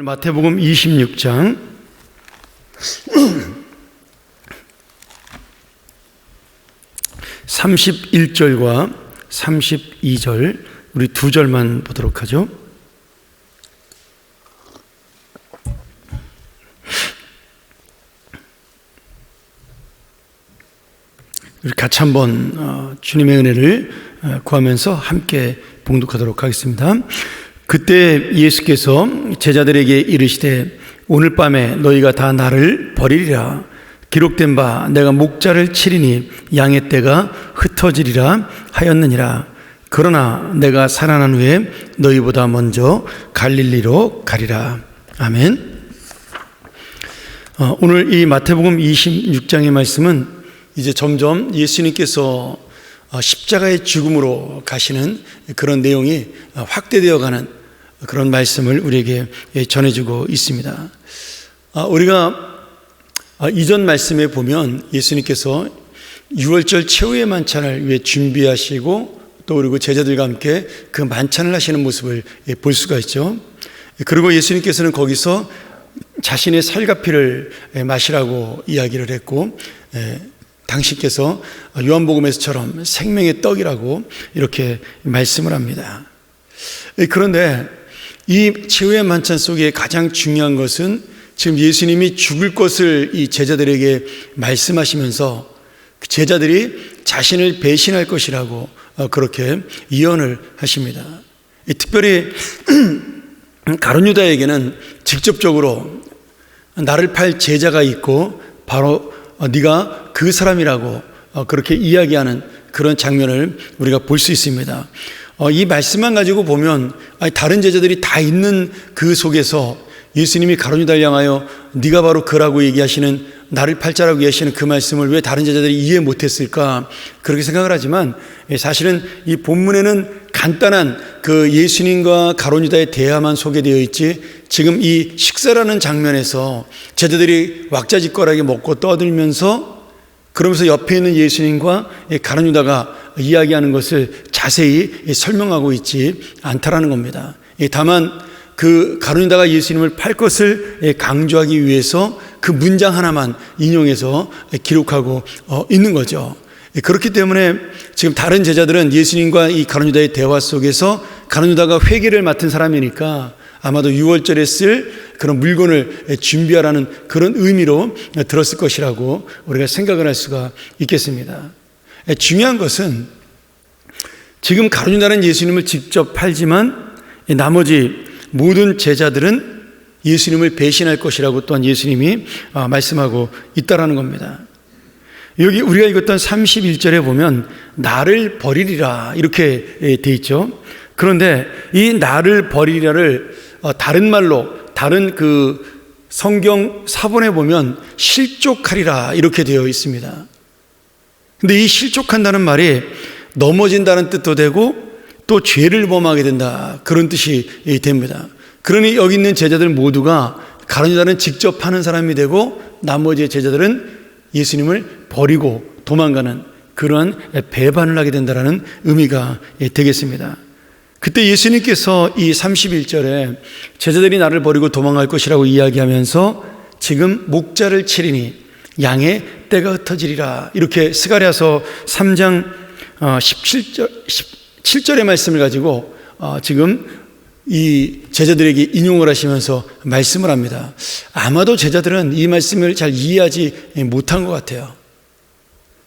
마태복음 26장 31절과 32절 우리 두 절만 보도록 하죠. 우리 같이 한번 주님의 은혜를 구하면서 함께 봉독하도록 하겠습니다. 그때 예수께서 제자들에게 이르시되 오늘 밤에 너희가 다 나를 버리리라. 기록된 바 내가 목자를 치리니 양의 떼가 흩어지리라 하였느니라. 그러나 내가 살아난 후에 너희보다 먼저 갈릴리로 가리라. 아멘. 오늘 이 마태복음 26장의 말씀은 이제 점점 예수님께서 십자가의 죽음으로 가시는 그런 내용이 확대되어 가는 그런 말씀을 우리에게 전해주고 있습니다. 우리가 이전 말씀에 보면 예수님께서 6월절 최후의 만찬을 위해 준비하시고 또 그리고 제자들과 함께 그 만찬을 하시는 모습을 볼 수가 있죠. 그리고 예수님께서는 거기서 자신의 살과 피를 마시라고 이야기를 했고, 당신께서 요한복음에서처럼 생명의 떡이라고 이렇게 말씀을 합니다. 그런데 이 최후의 만찬 속에 가장 중요한 것은 지금 예수님이 죽을 것을 이 제자들에게 말씀하시면서 제자들이 자신을 배신할 것이라고 그렇게 예언을 하십니다. 특별히 가룟 유다에게는 직접적으로 나를 팔 제자가 있고 바로 네가 그 사람이라고 그렇게 이야기하는 그런 장면을 우리가 볼 수 있습니다. 이 말씀만 가지고 보면 다른 제자들이 다 있는 그 속에서 예수님이 가룟 유다를 향하여 네가 바로 그라고 얘기하시는, 나를 팔자라고 얘기하시는 그 말씀을 왜 다른 제자들이 이해 못했을까 그렇게 생각을 하지만, 사실은 이 본문에는 간단한 그 예수님과 가룟 유다의 대화만 소개되어 있지, 지금 이 식사라는 장면에서 제자들이 왁자지껄하게 먹고 떠들면서 그러면서 옆에 있는 예수님과 가룟 유다가 이야기하는 것을 자세히 설명하고 있지 않다라는 겁니다. 다만 그 가룟 유다가 예수님을 팔 것을 강조하기 위해서 그 문장 하나만 인용해서 기록하고 있는 거죠. 그렇기 때문에 지금 다른 제자들은 예수님과 이 가룟 유다의 대화 속에서 가룟 유다가 회계를 맡은 사람이니까 아마도 6월절에 쓸 그런 물건을 준비하라는 그런 의미로 들었을 것이라고 우리가 생각을 할 수가 있겠습니다. 중요한 것은 지금 가룟 유다는 예수님을 직접 팔지만 나머지 모든 제자들은 예수님을 배신할 것이라고 또한 예수님이 말씀하고 있다라는 겁니다. 여기 우리가 읽었던 31절에 보면 나를 버리리라 이렇게 돼 있죠. 그런데 이 나를 버리리라를 다른 말로, 다른 그 성경 사본에 보면 실족하리라 이렇게 되어 있습니다. 근데 이 실족한다는 말이 넘어진다는 뜻도 되고 또 죄를 범하게 된다 그런 뜻이 됩니다. 그러니 여기 있는 제자들 모두가 가룟 유다는 직접 파는 사람이 되고 나머지 제자들은 예수님을 버리고 도망가는 그런 배반을 하게 된다는 의미가 되겠습니다. 그때 예수님께서 이 31절에 제자들이 나를 버리고 도망갈 것이라고 이야기하면서 지금 목자를 치리니 양의 떼가 흩어지리라 이렇게 스가랴서 3장 17절의 말씀을 가지고 지금 이 제자들에게 인용을 하시면서 말씀을 합니다. 아마도 제자들은 이 말씀을 잘 이해하지 못한 것 같아요.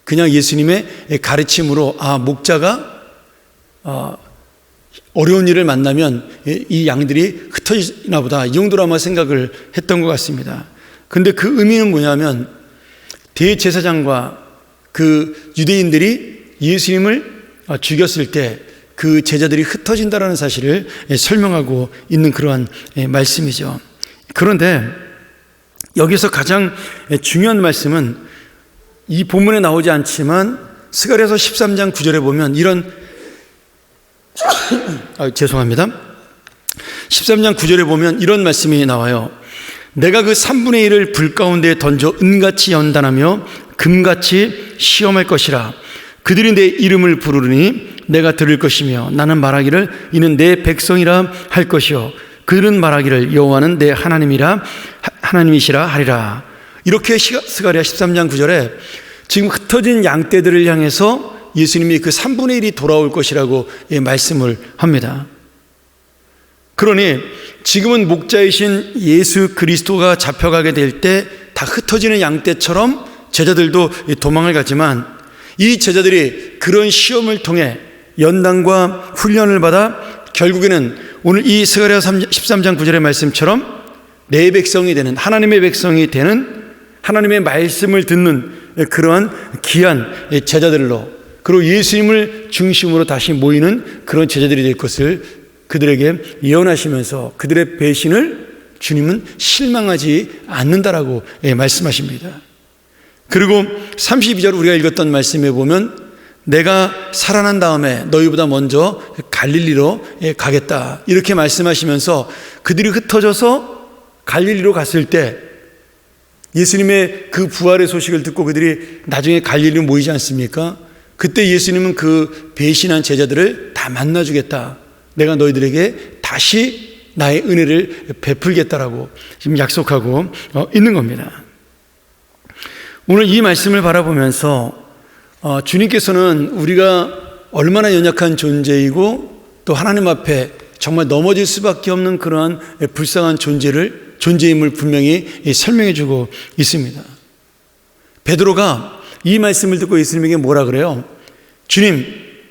그냥 예수님의 가르침으로 목자가 어려운 일을 만나면 이 양들이 흩어지나 보다 이 정도로 아마 생각을 했던 것 같습니다. 근데 그 의미는 뭐냐면 대제사장과 그 유대인들이 예수님을 죽였을 때 그 제자들이 흩어진다라는 사실을 설명하고 있는 그러한 말씀이죠. 그런데 여기서 가장 중요한 말씀은 이 본문에 나오지 않지만 스가랴서 13장 9절에 보면 이런 죄송합니다. 13장 9절에 보면 이런 말씀이 나와요. 내가 그 3분의 1을 불 가운데 던져 은같이 연단하며 금같이 시험할 것이라. 그들이 내 이름을 부르니 내가 들을 것이며 나는 말하기를 이는 내 백성이라 할 것이요 그들은 말하기를 여호와는 내 하나님이시라 하리라. 이렇게 스가랴 13장 9절에 지금 흩어진 양떼들을 향해서 예수님이 그 3분의 1이 돌아올 것이라고 말씀을 합니다. 그러니 지금은 목자이신 예수 그리스도가 잡혀가게 될 때 다 흩어지는 양떼처럼 제자들도 도망을 가지만 이 제자들이 그런 시험을 통해 연단과 훈련을 받아 결국에는 오늘 이 스가랴 13장 9절의 말씀처럼 내 백성이 되는, 하나님의 백성이 되는, 하나님의 말씀을 듣는 그러한 귀한 제자들로, 그리고 예수님을 중심으로 다시 모이는 그런 제자들이 될 것을 그들에게 예언하시면서 그들의 배신을 주님은 실망하지 않는다라고 말씀하십니다. 그리고 32절 우리가 읽었던 말씀에 보면 내가 살아난 다음에 너희보다 먼저 갈릴리로 가겠다 이렇게 말씀하시면서 그들이 흩어져서 갈릴리로 갔을 때 예수님의 그 부활의 소식을 듣고 그들이 나중에 갈릴리로 모이지 않습니까? 그때 예수님은 그 배신한 제자들을 다 만나주겠다, 내가 너희들에게 다시 나의 은혜를 베풀겠다라고 지금 약속하고 있는 겁니다. 오늘 이 말씀을 바라보면서 주님께서는 우리가 얼마나 연약한 존재이고 또 하나님 앞에 정말 넘어질 수밖에 없는 그러한 불쌍한 존재임을 분명히 설명해 주고 있습니다. 베드로가 이 말씀을 듣고 예수님에게 뭐라 그래요? 주님,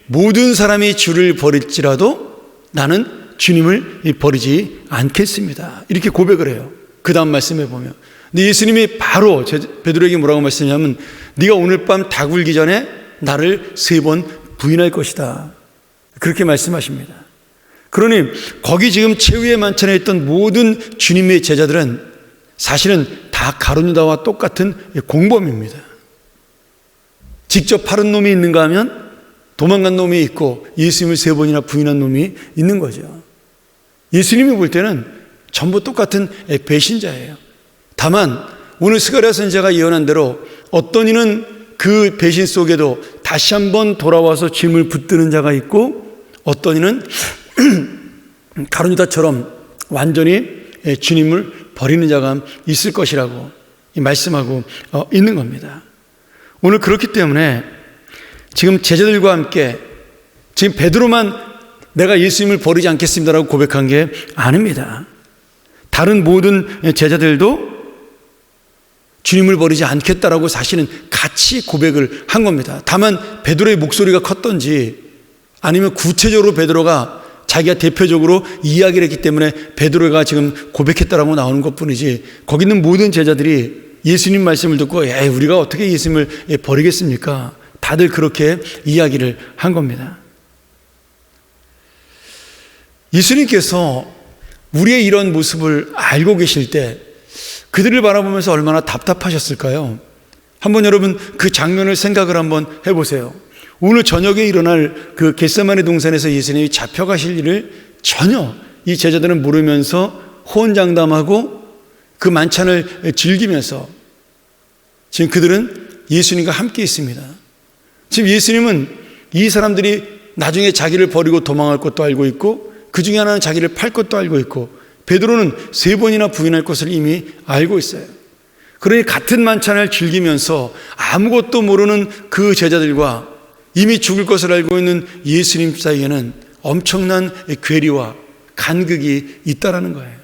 모든 사람이 주를 버릴지라도 나는 주님을 버리지 않겠습니다. 이렇게 고백을 해요. 그 다음 말씀에 보면. 근데 예수님이 바로 베드로에게 뭐라고 말씀하냐면 네가 오늘 밤 다 굴기 전에 나를 3번 부인할 것이다. 그렇게 말씀하십니다. 그러니 거기 지금 최후의 만찬에 있던 모든 주님의 제자들은 사실은 다 가룟유다와 똑같은 공범입니다. 직접 팔은 놈이 있는가 하면 도망간 놈이 있고 예수님을 3번이나 부인한 놈이 있는 거죠. 예수님이 볼 때는 전부 똑같은 배신자예요. 다만 오늘 스가랴 선지자가 예언한 대로 어떤 이는 그 배신 속에도 다시 한번 돌아와서 주님을 붙드는 자가 있고 어떤 이는 가룟유다처럼 완전히 주님을 버리는 자가 있을 것이라고 말씀하고 있는 겁니다. 오늘 그렇기 때문에 지금 제자들과 함께 지금 베드로만 내가 예수님을 버리지 않겠습니다라고 고백한 게 아닙니다. 다른 모든 제자들도 주님을 버리지 않겠다라고 사실은 같이 고백을 한 겁니다. 다만 베드로의 목소리가 컸던지 아니면 구체적으로 베드로가 자기가 대표적으로 이야기를 했기 때문에 베드로가 지금 고백했다라고 나오는 것뿐이지 거기 있는 모든 제자들이 예수님 말씀을 듣고 우리가 어떻게 예수님을 버리겠습니까? 다들 그렇게 이야기를 한 겁니다. 예수님께서 우리의 이런 모습을 알고 계실 때 그들을 바라보면서 얼마나 답답하셨을까요? 한번 여러분 그 장면을 생각을 한번 해보세요. 오늘 저녁에 일어날 그 겟세마네 동산에서 예수님이 잡혀가실 일을 전혀 이 제자들은 모르면서 호언장담하고 그 만찬을 즐기면서 지금 그들은 예수님과 함께 있습니다. 지금 예수님은 이 사람들이 나중에 자기를 버리고 도망할 것도 알고 있고 그 중에 하나는 자기를 팔 것도 알고 있고 베드로는 3번이나 부인할 것을 이미 알고 있어요. 그러니 같은 만찬을 즐기면서 아무것도 모르는 그 제자들과 이미 죽을 것을 알고 있는 예수님 사이에는 엄청난 괴리와 간극이 있다라는 거예요.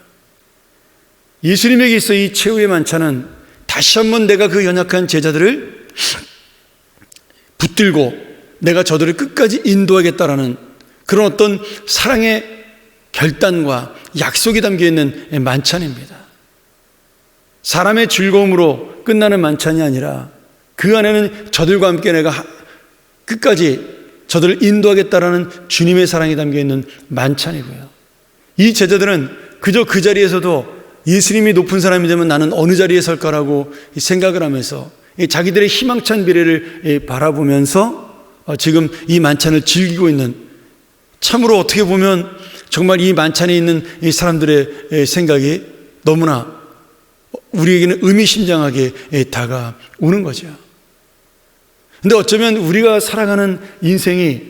예수님에게 있어 이 최후의 만찬은 다시 한번 내가 그 연약한 제자들을 붙들고 내가 저들을 끝까지 인도하겠다라는 그런 어떤 사랑의 결단과 약속이 담겨있는 만찬입니다. 사람의 즐거움으로 끝나는 만찬이 아니라 그 안에는 저들과 함께 내가 끝까지 저들을 인도하겠다라는 주님의 사랑이 담겨있는 만찬이고요. 이 제자들은 그저 그 자리에서도 예수님이 높은 사람이 되면 나는 어느 자리에 설까라고 생각을 하면서 자기들의 희망찬 미래를 바라보면서 지금 이 만찬을 즐기고 있는, 참으로 어떻게 보면 정말 이 만찬에 있는 이 사람들의 생각이 너무나 우리에게는 의미심장하게 다가오는 거죠. 근데 어쩌면 우리가 살아가는 인생이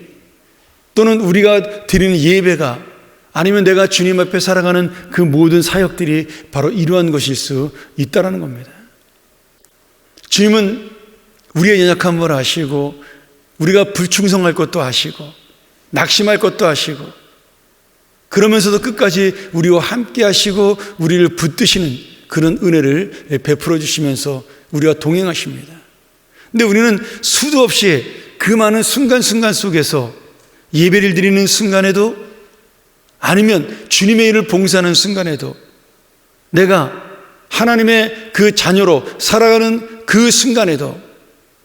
또는 우리가 드리는 예배가 아니면 내가 주님 앞에 살아가는 그 모든 사역들이 바로 이러한 것일 수 있다는 겁니다. 주님은 우리의 연약함을 아시고 우리가 불충성할 것도 아시고 낙심할 것도 아시고 그러면서도 끝까지 우리와 함께 하시고 우리를 붙드시는 그런 은혜를 베풀어 주시면서 우리와 동행하십니다. 근데 우리는 수도 없이 그 많은 순간순간 속에서 예배를 드리는 순간에도 아니면 주님의 일을 봉사하는 순간에도 내가 하나님의 그 자녀로 살아가는 그 순간에도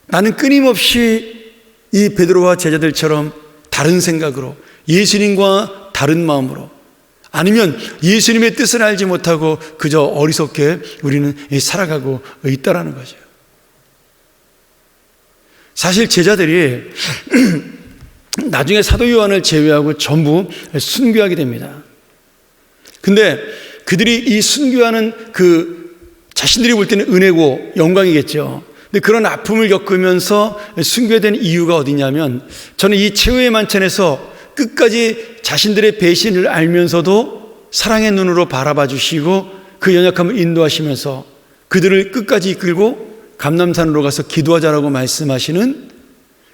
나는 끊임없이 이 베드로와 제자들처럼 다른 생각으로 예수님과 다른 마음으로 아니면 예수님의 뜻을 알지 못하고 그저 어리석게 우리는 살아가고 있다라는 거죠. 사실 제자들이 나중에 사도 요한을 제외하고 전부 순교하게 됩니다. 근데 그들이 이 순교하는 그 자신들이 볼 때는 은혜고 영광이겠죠. 근데 그런 아픔을 겪으면서 순교된 이유가 어디냐면 저는 이 최후의 만찬에서 끝까지 자신들의 배신을 알면서도 사랑의 눈으로 바라봐 주시고 그 연약함을 인도하시면서 그들을 끝까지 이끌고 감람산으로 가서 기도하자라고 말씀하시는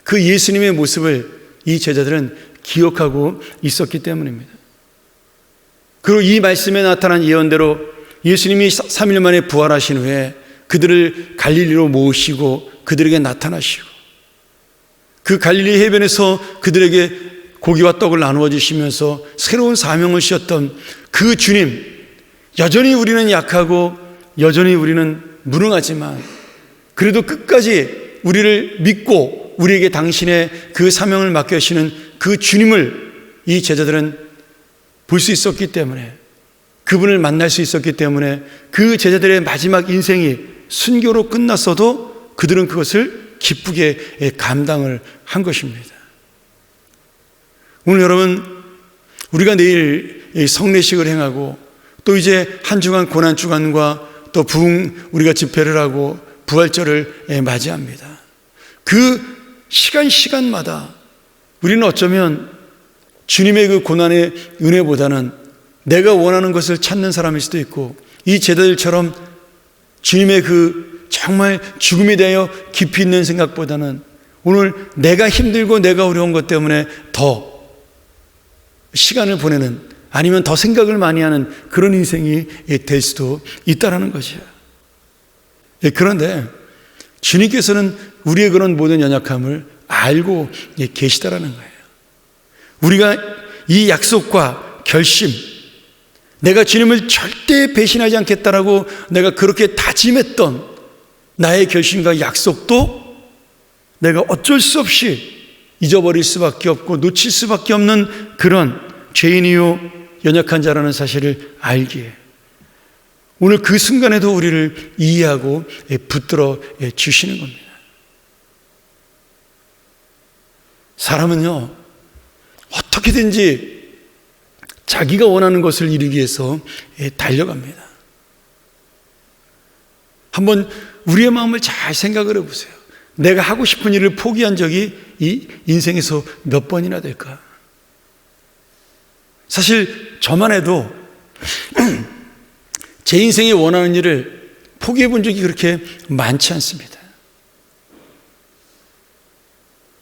그 예수님의 모습을 이 제자들은 기억하고 있었기 때문입니다. 그리고 이 말씀에 나타난 예언대로 예수님이 3일 만에 부활하신 후에 그들을 갈릴리로 모으시고 그들에게 나타나시고 그 갈릴리 해변에서 그들에게 고기와 떡을 나누어 주시면서 새로운 사명을 주셨던 그 주님, 여전히 우리는 약하고 여전히 우리는 무능하지만 그래도 끝까지 우리를 믿고 우리에게 당신의 그 사명을 맡겨주시는 그 주님을 이 제자들은 볼 수 있었기 때문에 그분을 만날 수 있었기 때문에 그 제자들의 마지막 인생이 순교로 끝났어도 그들은 그것을 기쁘게 감당을 한 것입니다. 오늘 여러분 우리가 내일 성례식을 행하고 또 이제 한 주간 고난주간과 또 부흥 우리가 집회를 하고 부활절을 맞이합니다. 그 시간마다 우리는 어쩌면 주님의 그 고난의 은혜보다는 내가 원하는 것을 찾는 사람일 수도 있고 이 제자들처럼 주님의 그 정말 죽음에 대하여 깊이 있는 생각보다는 오늘 내가 힘들고 내가 어려운 것 때문에 더 시간을 보내는 아니면 더 생각을 많이 하는 그런 인생이 될 수도 있다는 거죠. 그런데 주님께서는 우리의 그런 모든 연약함을 알고 계시다라는 거예요. 우리가 이 약속과 결심, 내가 주님을 절대 배신하지 않겠다라고 내가 그렇게 다짐했던 나의 결심과 약속도 내가 어쩔 수 없이 잊어버릴 수밖에 없고 놓칠 수밖에 없는 그런 죄인이요 연약한 자라는 사실을 알기에 오늘 그 순간에도 우리를 이해하고 붙들어 주시는 겁니다. 사람은요 어떻게든지 자기가 원하는 것을 이루기 위해서 달려갑니다. 한번 우리의 마음을 잘 생각을 해보세요. 내가 하고 싶은 일을 포기한 적이 이 인생에서 몇 번이나 될까? 사실 저만 해도 제 인생에 원하는 일을 포기해 본 적이 그렇게 많지 않습니다.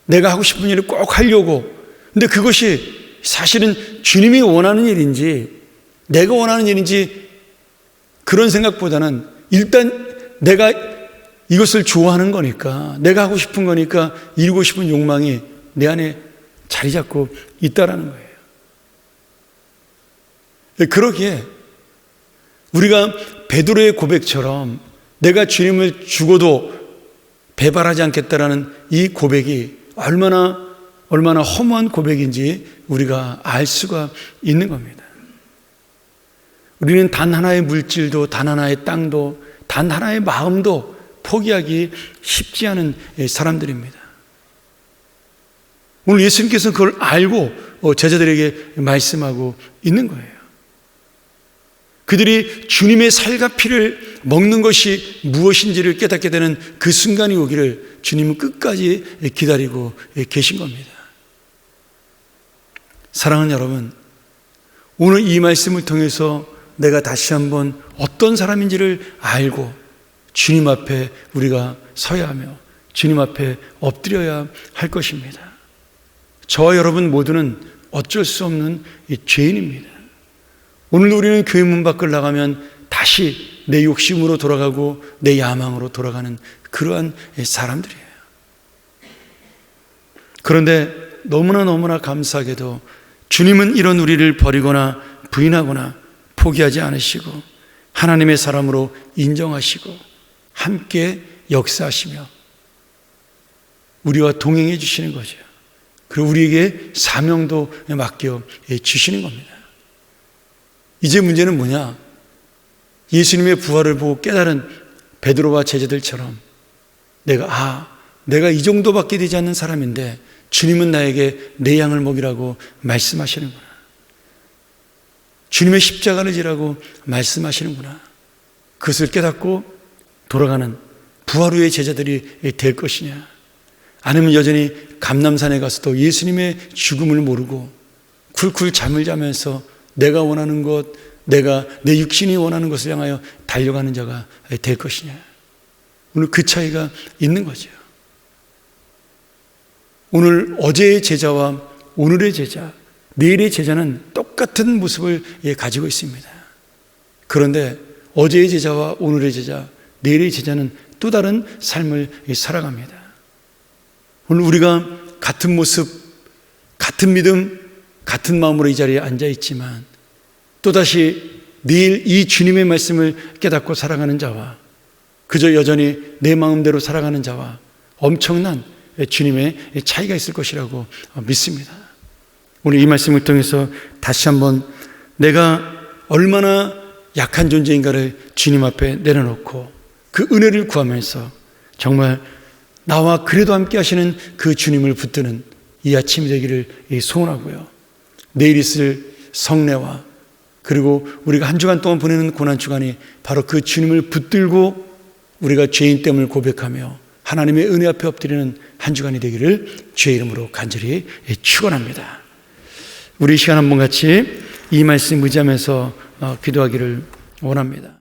내가 하고 싶은 일을 꼭 하려고, 근데 그것이 사실은 주님이 원하는 일인지 내가 원하는 일인지 그런 생각보다는 일단 내가 이것을 좋아하는 거니까 내가 하고 싶은 거니까 이루고 싶은 욕망이 내 안에 자리 잡고 있다라는 거예요. 그러기에 우리가 베드로의 고백처럼 내가 주님을 죽어도 배반하지 않겠다라는 이 고백이 얼마나 허무한 고백인지 우리가 알 수가 있는 겁니다. 우리는 단 하나의 물질도 단 하나의 땅도 단 하나의 마음도 포기하기 쉽지 않은 사람들입니다. 오늘 예수님께서는 그걸 알고 제자들에게 말씀하고 있는 거예요. 그들이 주님의 살과 피를 먹는 것이 무엇인지를 깨닫게 되는 그 순간이 오기를 주님은 끝까지 기다리고 계신 겁니다. 사랑하는 여러분, 오늘 이 말씀을 통해서 내가 다시 한번 어떤 사람인지를 알고 주님 앞에 우리가 서야 하며 주님 앞에 엎드려야 할 것입니다. 저와 여러분 모두는 어쩔 수 없는 죄인입니다. 오늘 우리는 교회 문 밖을 나가면 다시 내 욕심으로 돌아가고 내 야망으로 돌아가는 그러한 사람들이에요. 그런데 너무나 감사하게도 주님은 이런 우리를 버리거나 부인하거나 포기하지 않으시고 하나님의 사람으로 인정하시고 함께 역사하시며 우리와 동행해 주시는 거죠. 그리고 우리에게 사명도 맡겨 주시는 겁니다. 이제 문제는 뭐냐? 예수님의 부활을 보고 깨달은 베드로와 제자들처럼 내가 이 정도밖에 되지 않는 사람인데 주님은 나에게 내 양을 먹이라고 말씀하시는구나. 주님의 십자가를 지라고 말씀하시는구나. 그것을 깨닫고 돌아가는 부활 후의 제자들이 될 것이냐, 아니면 여전히 감람산에 가서도 예수님의 죽음을 모르고 쿨쿨 잠을 자면서 내가 원하는 것, 내가 내 육신이 원하는 것을 향하여 달려가는 자가 될 것이냐. 오늘 그 차이가 있는 거죠. 오늘 어제의 제자와 오늘의 제자, 내일의 제자는 똑같은 모습을 가지고 있습니다. 그런데 어제의 제자와 오늘의 제자, 내일의 제자는 또 다른 삶을 살아갑니다. 오늘 우리가 같은 모습, 같은 믿음, 같은 마음으로 이 자리에 앉아 있지만 또다시 내일 이 주님의 말씀을 깨닫고 살아가는 자와 그저 여전히 내 마음대로 살아가는 자와 엄청난 주님의 차이가 있을 것이라고 믿습니다. 오늘 이 말씀을 통해서 다시 한번 내가 얼마나 약한 존재인가를 주님 앞에 내려놓고 그 은혜를 구하면서 정말 나와 그래도 함께 하시는 그 주님을 붙드는 이 아침이 되기를 소원하고요. 내일 있을 성례와 그리고 우리가 한 주간 동안 보내는 고난주간이 바로 그 주님을 붙들고 우리가 죄인 됨을 고백하며 하나님의 은혜 앞에 엎드리는 한 주간이 되기를 주의 이름으로 간절히 축원합니다. 우리 이 시간 한번 같이 이 말씀 의지하면서 기도하기를 원합니다.